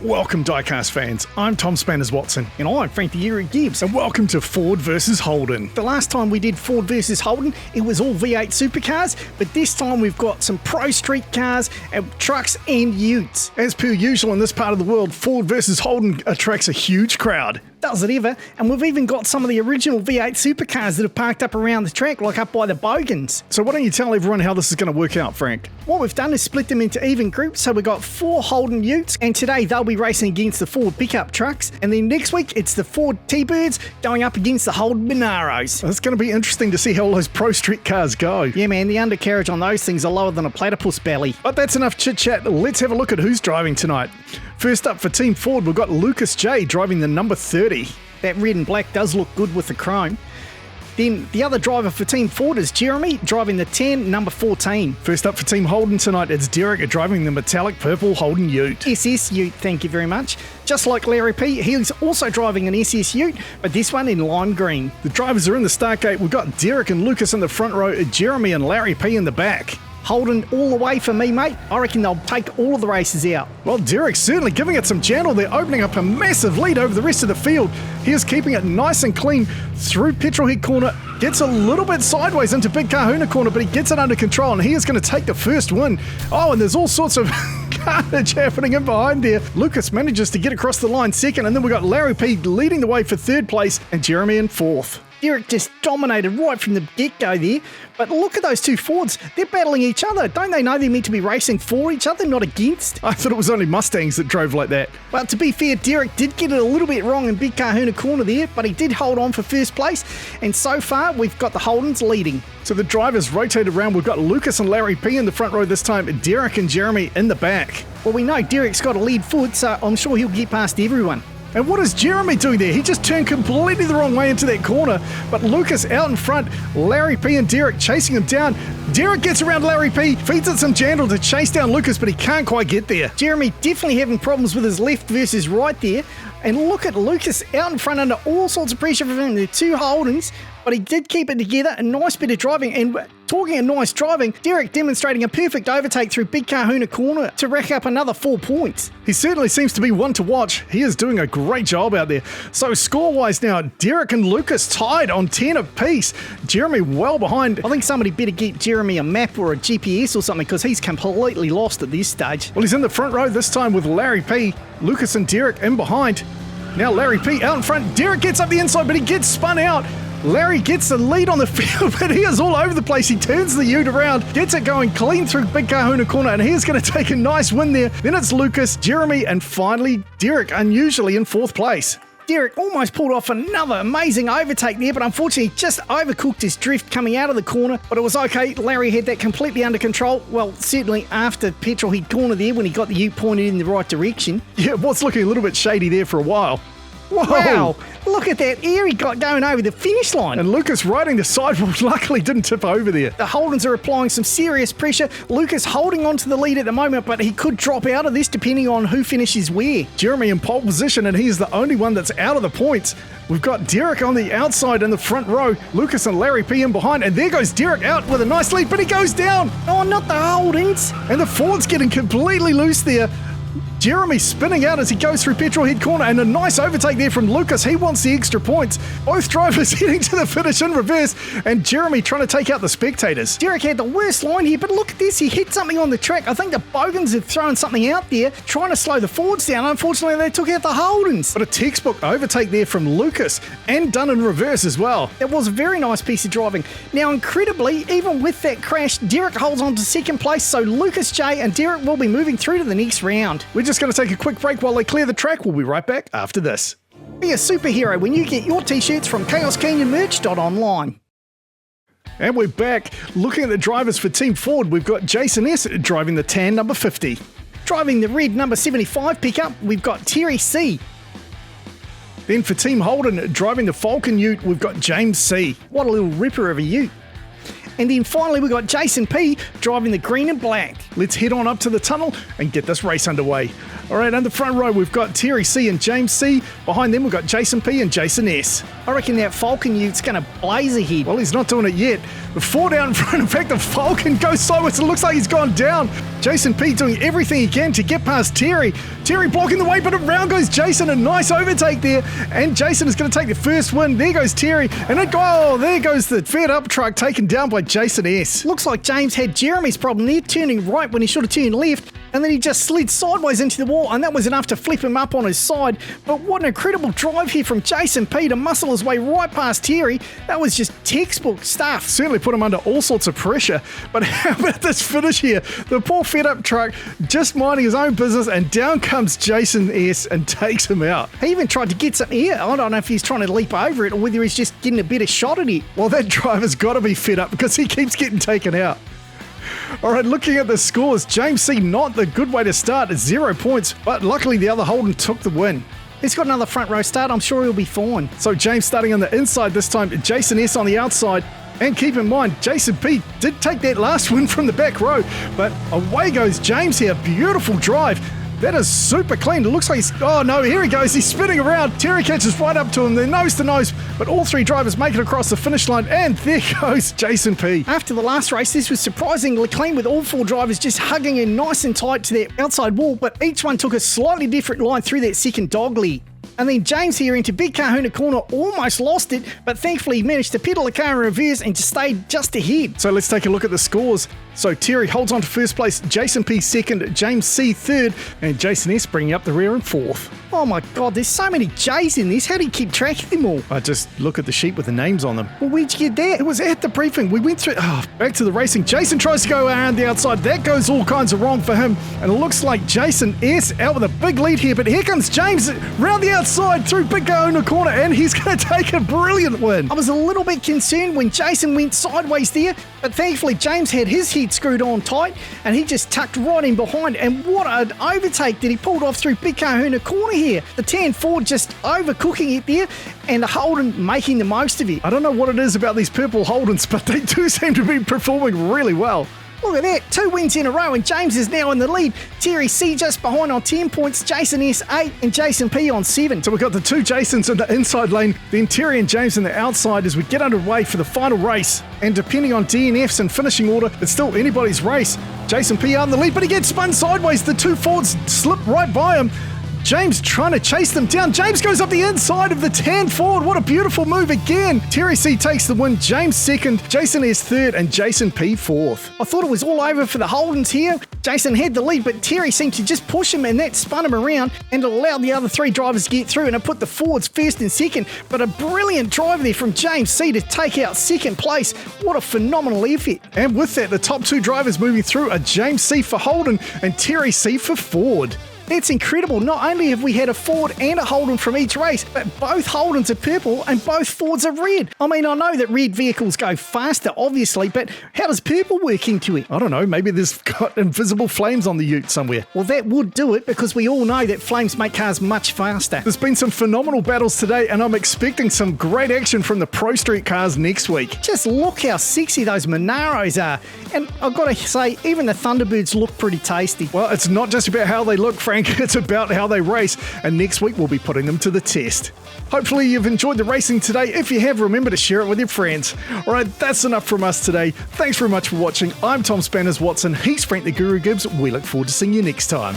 Welcome Diecast fans, I'm Tom Spanners-Watson. And I'm Frank the Era Gibbs. And welcome to Ford vs Holden. The last time we did Ford vs Holden, it was all V8 supercars, but this time we've got some Prostreet cars, trucks and utes. As per usual in this part of the world, Ford vs Holden attracts a huge crowd. Does it ever? And we've even got some of the original V8 supercars that have parked up around the track, like up by the Bogans. So why don't you tell everyone how this is going to work out, Frank? What we've done is split them into even groups, so we've got 4 Holden Utes, and today they'll be racing against the Ford pickup trucks, and then next week it's the Ford T-Birds going up against the Holden Monaros. It's going to be interesting to see how all those Prostreet cars go. Yeah man, the undercarriage on those things are lower than a platypus belly. But that's enough chit-chat, let's have a look at who's driving tonight. First up for Team Ford, we've got Lucas J driving the number 30. That red and black does look good with the chrome. Then the other driver for Team Ford is Jeremy, driving the 10, number 14. First up for Team Holden tonight, it's Derek driving the metallic purple Holden Ute. SS Ute, thank you very much. Just like Larry P, he's also driving an SS Ute, but this one in lime green. The drivers are in the start gate. We've got Derek and Lucas in the front row, Jeremy and Larry P in the back. Holden all the way for me, mate. I reckon they'll take all of the races out. Well, Derek's certainly giving it some channel. They're opening up a massive lead over the rest of the field. He is keeping it nice and clean through Petrolhead corner. Gets a little bit sideways into Big Kahuna corner, but he gets it under control, and he is going to take the first win. Oh, and there's all sorts of carnage happening in behind there. Lucas manages to get across the line second, and then we've got Larry P leading the way for third place, and Jeremy in fourth. Derek just dominated right from the get-go there. But look at those two Fords. They're battling each other. Don't they know they're meant to be racing for each other, not against? I thought it was only Mustangs that drove like that. Well, to be fair, Derek did get it a little bit wrong in Big Kahuna corner there, but he did hold on for first place. And so far, we've got the Holdens leading. So the drivers rotate around. We've got Lucas and Larry P in the front row this time, Derek and Jeremy in the back. Well, we know Derek's got a lead foot, so I'm sure he'll get past everyone. And what is Jeremy doing there? He just turned completely the wrong way into that corner. But Lucas out in front, Larry P and Derek chasing him down. Derek gets around Larry P, feeds it some jandle to chase down Lucas, but he can't quite get there. Jeremy definitely having problems with his left versus right there. And look at Lucas out in front under all sorts of pressure from the two Holdens, but he did keep it together. A nice bit of driving. And talking of nice driving, Derek demonstrating a perfect overtake through Big Kahuna corner to rack up another 4 points. He certainly seems to be one to watch. He is doing a great job out there. So score-wise now, Derek and Lucas tied on 10 apiece. Jeremy well behind. I think somebody better get Jeremy a map or a GPS or something, because he's completely lost at this stage. Well, he's in the front row this time with Larry P, Lucas and Derek in behind. Now Larry P out in front. Derek gets up the inside, but he gets spun out. Larry gets the lead on the field, but he is all over the place. He turns the ute around, gets it going clean through Big Kahuna corner, and he is going to take a nice win there. Then it's Lucas, Jeremy, and finally Derek, unusually in fourth place. Derek almost pulled off another amazing overtake there, but unfortunately just overcooked his drift coming out of the corner, but it was okay. Larry had that completely under control. Well, certainly after Petrolhead corner there when he got the ute pointed in the right direction. Yeah, it was looking a little bit shady there for a while. Whoa. Wow, look at that air he got going over the finish line. And Lucas riding the sidewall luckily didn't tip over there. The Holdens are applying some serious pressure. Lucas holding on to the lead at the moment, but he could drop out of this depending on who finishes where. Jeremy in pole position, and he's the only one that's out of the points. We've got Derek on the outside in the front row, Lucas and Larry P in behind, and there goes Derek out with a nice lead, but he goes down. Oh, not the Holdens. And the Ford's getting completely loose there. Jeremy spinning out as he goes through Petrolhead corner, and a nice overtake there from Lucas. He wants the extra points. Both drivers heading to the finish in reverse, and Jeremy trying to take out the spectators. Derek had the worst line here, but look at this. He hit something on the track. I think the Bogans have thrown something out there, trying to slow the Fords down. Unfortunately, they took out the Holdens. But a textbook overtake there from Lucas, and done in reverse as well. It was a very nice piece of driving. Now, incredibly, even with that crash, Derek holds on to second place, so Lucas J and Derek will be moving through to the next round. We're just going to take a quick break while they clear the track. We'll be right back after this. Be a superhero when you get your t-shirts from ChaosCanyonMerch.online. And we're back looking at the drivers for Team Ford. We've got Jason S driving the tan number 50. Driving the red number 75 pickup, we've got Terry C. Then for Team Holden, driving the Falcon Ute, we've got James C. What a little ripper of a ute. And then finally we've got Jason P driving the green and black. Let's head on up to the tunnel and get this race underway. All right, on the front row, we've got Terry C and James C. Behind them, we've got Jason P and Jason S. I reckon that Falcon Ute's going to blaze ahead. Well, he's not doing it yet. The Ford out in front. In fact, the Falcon goes sideways. It looks like he's gone down. Jason P doing everything he can to get past Terry. Terry blocking the way, but around goes Jason. A nice overtake there. And Jason is going to take the first win. There goes Terry. And there goes the fed up truck taken down by Jason S. Looks like James had Jeremy's problem there, turning right when he should have turned left. And then he just slid sideways into the wall, and that was enough to flip him up on his side. But what an incredible drive here from Jason P to muscle his way right past Terry. That was just textbook stuff. Certainly put him under all sorts of pressure. But how about this finish here? The poor fed-up truck just minding his own business, and down comes Jason S. and takes him out. He even tried to get some air. I don't know if he's trying to leap over it or whether he's just getting a better shot at it. Well, that driver's got to be fed up because he keeps getting taken out. All right, looking at the scores, James C. not the good way to start at 0 points, but luckily the other Holden took the win. He's got another front row start. I'm sure he'll be fine. So James starting on the inside this time, Jason S. on the outside. And keep in mind, Jason P. did take that last win from the back row, but away goes James here. Beautiful drive. That is super clean. It looks like he's... Oh, no, here he goes. He's spinning around. Terry catches right up to him. They're nose to nose, but all three drivers make it across the finish line, and there goes Jason P. After the last race, this was surprisingly clean with all four drivers just hugging in nice and tight to their outside wall, but each one took a slightly different line through that second dogleg. And then James here into Big Kahuna Corner almost lost it, but thankfully he managed to pedal the car in reverse and just stayed just ahead. So let's take a look at the scores. So Terry holds on to first place, Jason P second, James C third, and Jason S bringing up the rear in fourth. Oh my God, there's so many J's in this. How do you keep track of them all? I just look at the sheet with the names on them. Well, where'd you get that? It was at the briefing. We went through... back to the racing. Jason tries to go around the outside. That goes all kinds of wrong for him. And it looks like Jason S out with a big lead here. But here comes James round the outside through Big Kahuna Corner, and he's going to take a brilliant win. I was a little bit concerned when Jason went sideways there, but thankfully James had his head screwed on tight, and he just tucked right in behind. And what an overtake that he pulled off through Big Kahuna Corner here. The tan Ford just overcooking it there, and the Holden making the most of it. I don't know what it is about these purple Holdens, but they do seem to be performing really well. Look at that, 2 wins in a row, and James is now in the lead. Terry C just behind on 10 points, Jason S 8, and Jason P on 7. So we've got the two Jasons in the inside lane, then Terry and James in the outside as we get underway for the final race. And depending on DNFs and finishing order, it's still anybody's race. Jason P out in the lead, but he gets spun sideways. The two Fords slip right by him. James trying to chase them down. James goes up the inside of the tan Ford. What a beautiful move again. Terry C takes the win. James second, Jason S third, and Jason P fourth. I thought it was all over for the Holdens here. Jason had the lead, but Terry seemed to just push him, and that spun him around and allowed the other three drivers to get through, and it put the Fords first and second. But a brilliant drive there from James C to take out second place. What a phenomenal effort. And with that, the top two drivers moving through are James C for Holden and Terry C for Ford. It's incredible. Not only have we had a Ford and a Holden from each race, but both Holdens are purple and both Fords are red. I mean, I know that red vehicles go faster, obviously, but how does purple work into it? I don't know. Maybe there's got invisible flames on the Ute somewhere. Well, that would do it, because we all know that flames make cars much faster. There's been some phenomenal battles today, and I'm expecting some great action from the Prostreet Cars next week. Just look how sexy those Monaros are. And I've got to say, even the Thunderbirds look pretty tasty. Well, it's not just about how they look, Frank. It's about how they race, and next week we'll be putting them to the test. Hopefully you've enjoyed the racing today. If you have, remember to share it with your friends. All right, that's enough from us today. Thanks very much for watching. I'm Tom Spanners Watson. He's Frank the Guru Gibbs. We look forward to seeing you next time.